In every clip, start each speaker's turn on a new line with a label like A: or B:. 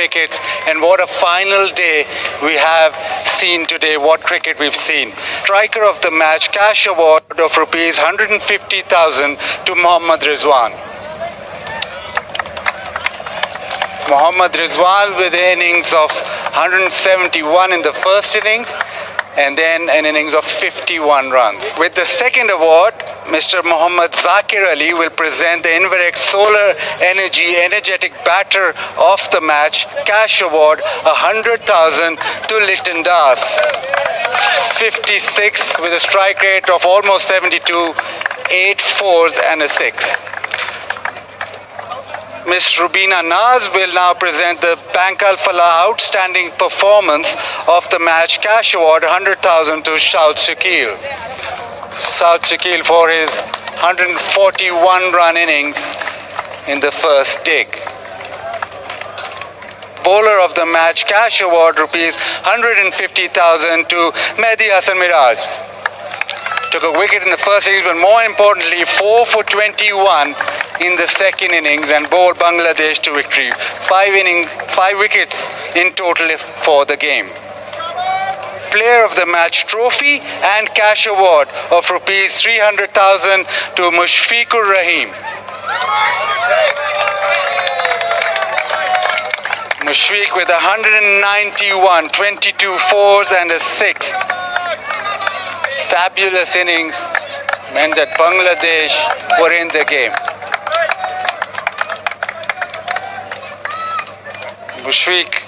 A: wickets, and what a final day we have seen today, what cricket we've seen. Striker of the match, cash award of rupees 150,000 to Mohammad Rizwan. Mohammad Rizwan with an innings of 171 in the first innings, and then an innings of 51 runs. With the second award, Mr. Mohammad Zakir Ali will present the Inverex Solar Energy Energetic Batter of the Match Cash Award 100,000 to Liton Das. 56 with a strike rate of almost 72, 8 fours and a 6. Ms. Rubina Naz will now present the Bank Al Falah Outstanding Performance of the Match Cash Award 100,000 to Saud Shakil. Saud Shakil for his 141 run innings in the first dig. Bowler of the Match Cash Award rupees 150,000 to Mehdi Hassan Miraj. Took a wicket in the first innings, but more importantly 4 for 21 in the second innings and bowled Bangladesh to victory. 5 wickets in total for the game. Player of the Match trophy and cash award of rupees 300,000 to Mushfiqur Rahim. Mushfiq with 191, 22 fours and a 6. Fabulous innings meant that Bangladesh were in the game. Mushfiq,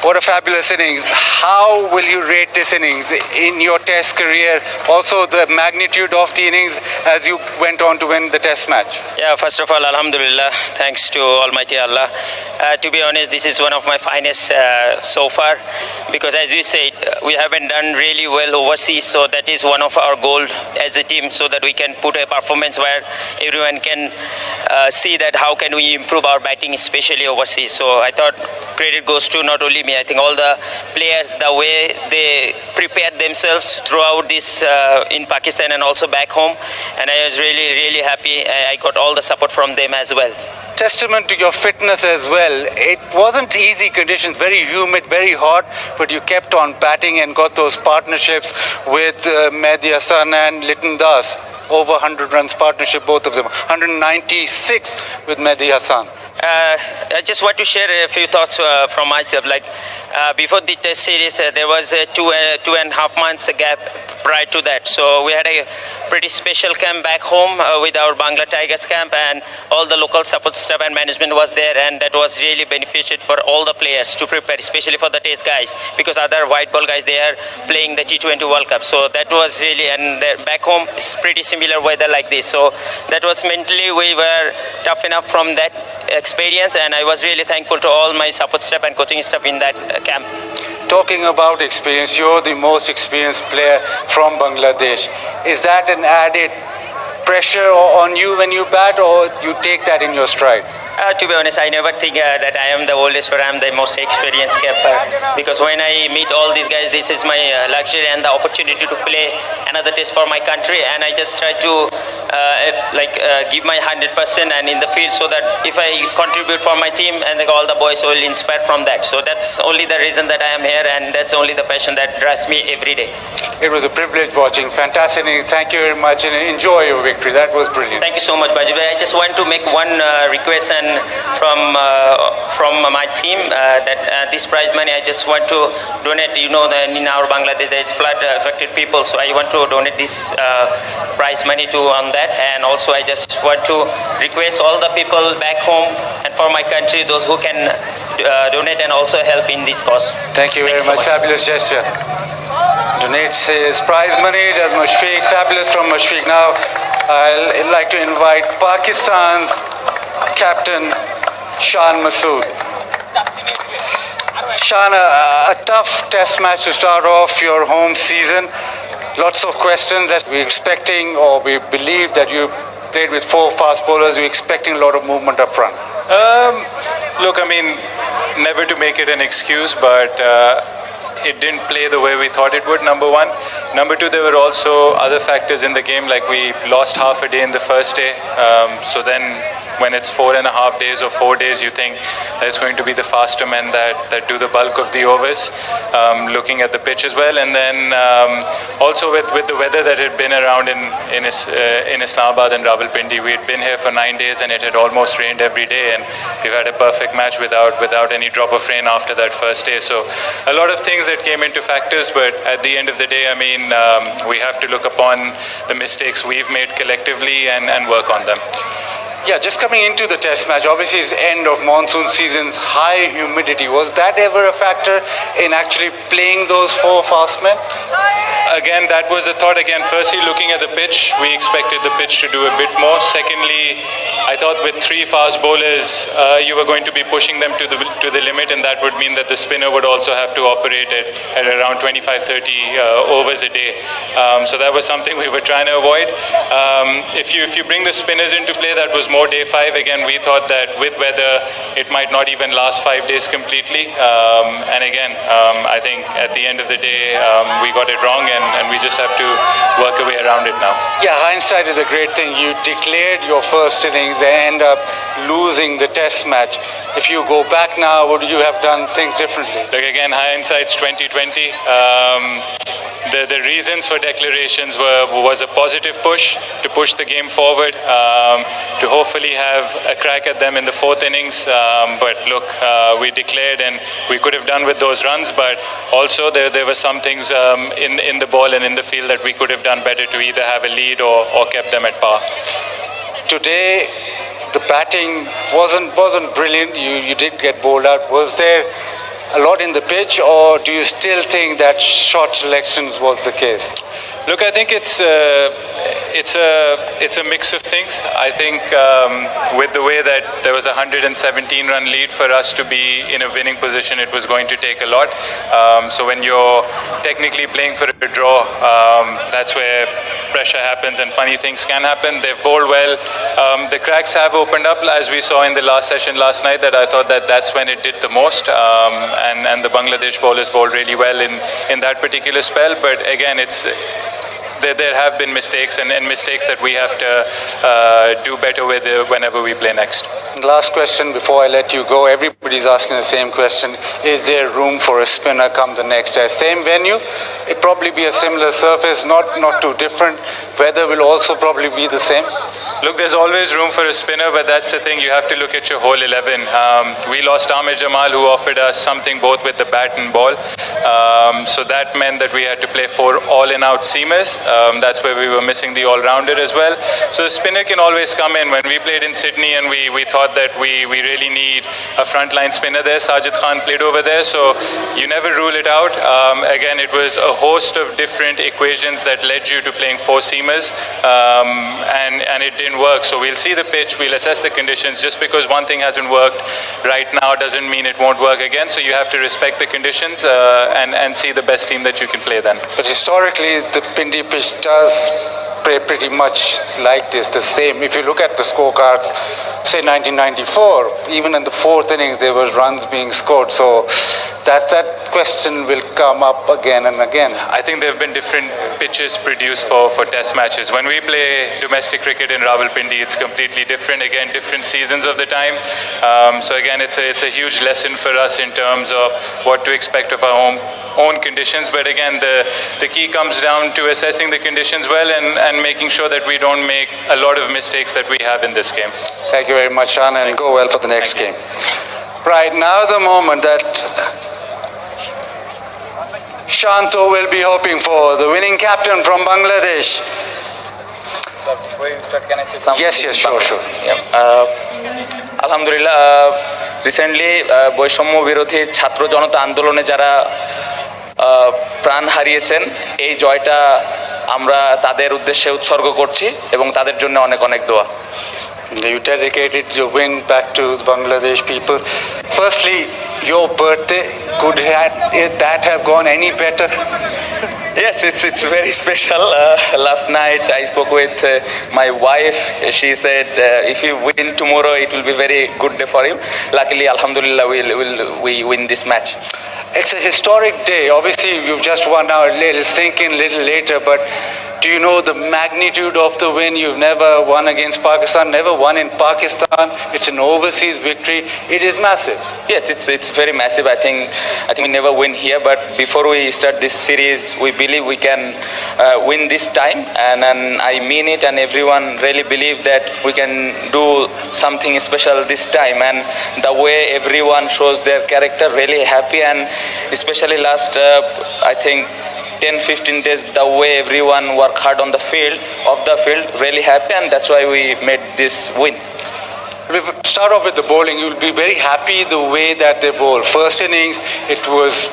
A: what a fabulous innings. How will you rate this innings in your test career? Also the magnitude of the innings as you went on to win the test match.
B: Yeah, first of all, alhamdulillah, thanks to Almighty Allah. To be honest, this is one of my finest so far, because as you said, we haven't done really well overseas, so that is one of our goals as a team, so that we can put a performance where everyone can see that how can we improve our batting, especially overseas. So I thought credit goes to not only me, I think all the players, the way they prepared themselves throughout this in Pakistan and also back home, and I was really happy. I got all the support from them as well.
A: Testament to your fitness as well. It wasn't easy conditions, very humid, very hot, but you kept on batting and got those partnerships with Mehdi Hassan and Liton Das. Over 100 runs partnership, both of them. 196 with Mehdi Hassan.
B: I just want to share a few thoughts from myself. Like before the test series, there was a 2.5 months gap prior to that. So we had a pretty special camp back home with our Bangla Tigers camp, and all the local support staff and management was there, and that was really beneficial for all the players to prepare, especially for the test guys, because other white ball guys, they are playing the T20 World Cup. So that was really, and back home is pretty similar weather like this. So that was mentally, we were tough enough from that experience, and I was really thankful to all my support staff and coaching staff in that camp.
A: Talking about experience, you're the most experienced player from Bangladesh. Is that an added pressure on you when you bat, or you take that in your stride?
B: To be honest, I never think that I am the oldest or I am the most experienced keeper, because when I meet all these guys, this is my luxury and the opportunity to play another test for my country, and I just try to give my 100% and in the field, so that if I contribute for my team, and all the boys will inspire from that. So that's only the reason that I am here, and that's only the passion that drives me every day.
A: It was a privilege watching. Fantastic. Thank you very much, and enjoy your victory. That was brilliant.
B: Thank you so much, Baji. I just want to make one request and from my team, that this prize money I just want to donate. You know that in our Bangladesh there is flood affected people, so I want to donate this prize money to on that. And also I just want to request all the people back home and for my country, those who can donate and also help in this cause.
A: Thank you very much. Fabulous gesture. Donates his prize money. Does Mushfiq. Fabulous from Mushfiq. Now I'd like to invite Pakistan's captain Shan Masood. Shan, a tough test match to start off your home season. Lots of questions that we're expecting, or we believe that you played with 4 fast bowlers. You're expecting a lot of movement up front.
C: Look, I mean, never to make it an excuse, but it didn't play the way we thought it would, number one. Number two, there were also other factors in the game, like we lost half a day in the first day. So then when it's 4.5 days or 4 days, you think that it's going to be the faster men that do the bulk of the overs, looking at the pitch as well. And then also with the weather that had been around in Islamabad and Rawalpindi, we had been here for 9 days and it had almost rained every day, and we've had a perfect match without any drop of rain after that first day. So a lot of things that came into factors, but at the end of the day, I mean, we have to look upon the mistakes we've made collectively and work on them.
A: Yeah, just coming into the test match, obviously it's end of monsoon seasons, high humidity. Was that ever a factor in actually playing those 4 fast men?
C: Again, that was the thought. Again, firstly, looking at the pitch, we expected the pitch to do a bit more. Secondly, I thought with 3 fast bowlers, you were going to be pushing them to the limit, and that would mean that the spinner would also have to operate at around 25-30 overs a day. So that was something we were trying to avoid. If you bring the spinners into play, that was more day 5. Again, we thought that with weather, it might not even last 5 days completely. And again, I think at the end of the day, we got it wrong, and we just have to work a way around it now.
A: Yeah, hindsight is a great thing. You declared your first innings and end up losing the test match. If you go back now, would you have done things differently?
C: Look, again, hindsight's 2020. The reasons for declarations was a positive push to push the game forward, to hopefully have a crack at them in the 4th innings. But look, we declared and we could have done with those runs, but also there were some things in the ball and in the field that we could have done better to either have a lead or kept them at par.
A: Today, the batting wasn't brilliant. You did get bowled out. Was there a lot in the pitch, or do you still think that shot selections was the case?
C: Look, I think it's a mix of things. I think with the way that there was a 117-run lead, for us to be in a winning position, it was going to take a lot. So when you're technically playing for a draw, that's where pressure happens and funny things can happen. They've bowled well. The cracks have opened up, as we saw in the last session last night, that I thought that's when it did the most. And the Bangladesh bowlers bowled really well in that particular spell. But again, there have been mistakes and mistakes that we have to do better with whenever we play next.
A: Last question before I let you go. Everybody's asking the same question. Is there room for a spinner come the next day? Same venue, it probably be a similar surface, not too different. Weather will also probably be the same.
C: Look, there's always room for a spinner, but that's the thing. You have to look at your whole 11. We lost Ahmed Jamal, who offered us something both with the bat and ball. So that meant that we had to play 4 all-in-out seamers. That's where we were missing the all-rounder as well. So the spinner can always come in. When we played in Sydney and we thought that we really need a frontline spinner there, Sajid Khan played over there. So you never rule it out. Again, it was a host of different equations that led you to playing 4 seamers. And it didn't work. So we'll see the pitch, we'll assess the conditions. Just because one thing hasn't worked right now doesn't mean it won't work again. So you have to respect the conditions and see the best team that you can play then.
A: But historically, the Pindi pitch does play pretty much like this, the same. If you look at the scorecards, say 1994, even in the 4th innings, there was runs being scored. So that question will come up again and again.
C: I think there have been different pitches produced for test matches. When we play domestic cricket in Rawalpindi, it's completely different. Again, different seasons of the time. So again, it's a huge lesson for us in terms of what to expect of our own conditions. But again, the key comes down to assessing the conditions well and making sure that we don't make a lot of mistakes that we have in this game.
A: Thank you very much, Shan, and go well for the next game. Right, now the moment that Shanto will be hoping for, the winning captain from Bangladesh.
D: Before you start, can I say something?
A: Yes, sure.
D: আলহামদুলিল্লাহ recently বৈষম্য বিরোধী ছাত্র জনতা আন্দোলনে যারা প্রাণ হারিয়েছেন, এই জয়টা আমরা তাদের উদ্দেশ্যে উৎসর্গ করছি এবং তাদের জন্য অনেক অনেক দোয়া।
A: You dedicated your win back to the Bangladesh people. Firstly, your birthday, could that have gone any better?
D: Yes, it's very special. Last night I spoke with my wife. She said if you win tomorrow, it will be very good day for you. Luckily, alhamdulillah, we win this match. It's
A: a historic day. Obviously, you've just won now. It'll sink in a little later, but do you know the magnitude of the win? You've never won against Pakistan, never won in Pakistan. It's an overseas victory. It is massive.
D: Yes, it's very massive. I think we never win here, but before we start this series, we believe we can win this time, and I mean it, and everyone really believe that we can do something special this time. And the way everyone shows their character, really happy, and especially last I think 10-15 days, the way everyone work hard on the field, really happy, and that's why we made this win.
A: We start off with the bowling. You'll be very happy the way that they bowl. First innings, it was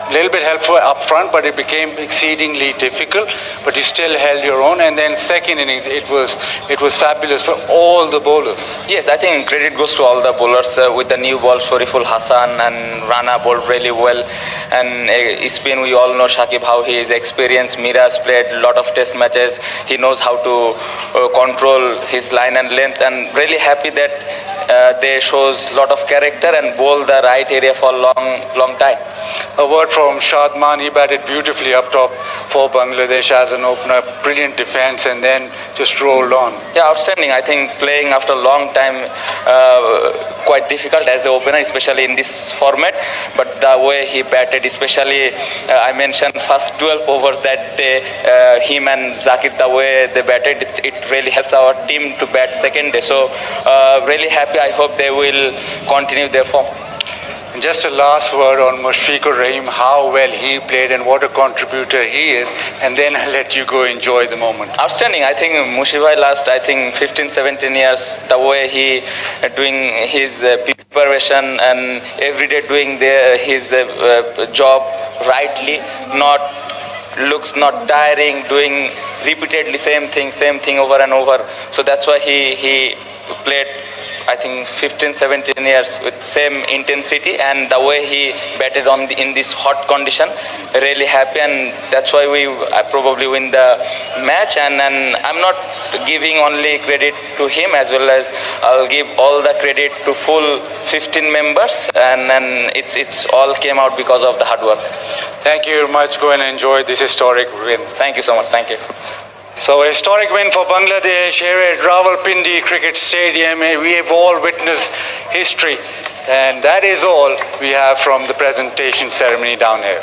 A: a little bit helpful up front, but it became exceedingly difficult. But you still held your own. And then second innings, it was fabulous for all the bowlers.
D: Yes, I think credit goes to all the bowlers. With the new ball, Shariful Hassan and Rana bowled really well. And spin, we all know Shakib, how he is experienced. Miraz played a lot of test matches. He knows how to control his line and length. And really happy that they shows a lot of character and bowl the right area for a long time.
A: A word from Shadman. He batted beautifully up top for Bangladesh as an opener. Brilliant defense, and then just rolled on.
D: Yeah, outstanding. I think playing after a long time, quite difficult as an opener, especially in this format. But the way he batted, especially I mentioned first 12 overs that day, him and Zakir, the way they batted, it really helps our team to bat second day. So really happy. I hope they will continue their form.
A: And just a last word on Mushfiqur Rahim, how well he played and what a contributor he is, and then I'll let you go enjoy the moment.
D: Outstanding. I think Mushfiqur last, 15-17 years, the way he doing his preparation and every day doing his job rightly, looks not tiring, doing repeatedly same thing over and over. So that's why he played, I think 15-17 years with same intensity, and the way he batted in this hot condition, really happy, and that's why we probably win the match. And I'm not giving only credit to him, as well as I'll give all the credit to full 15 members, and it's all came out because of the hard work.
A: Thank you very much. Go and enjoy this historic win.
D: Thank you so much. Thank you.
A: So a historic win for Bangladesh here at Rawalpindi Cricket Stadium. We have all witnessed history, and that is all we have from the presentation ceremony down here.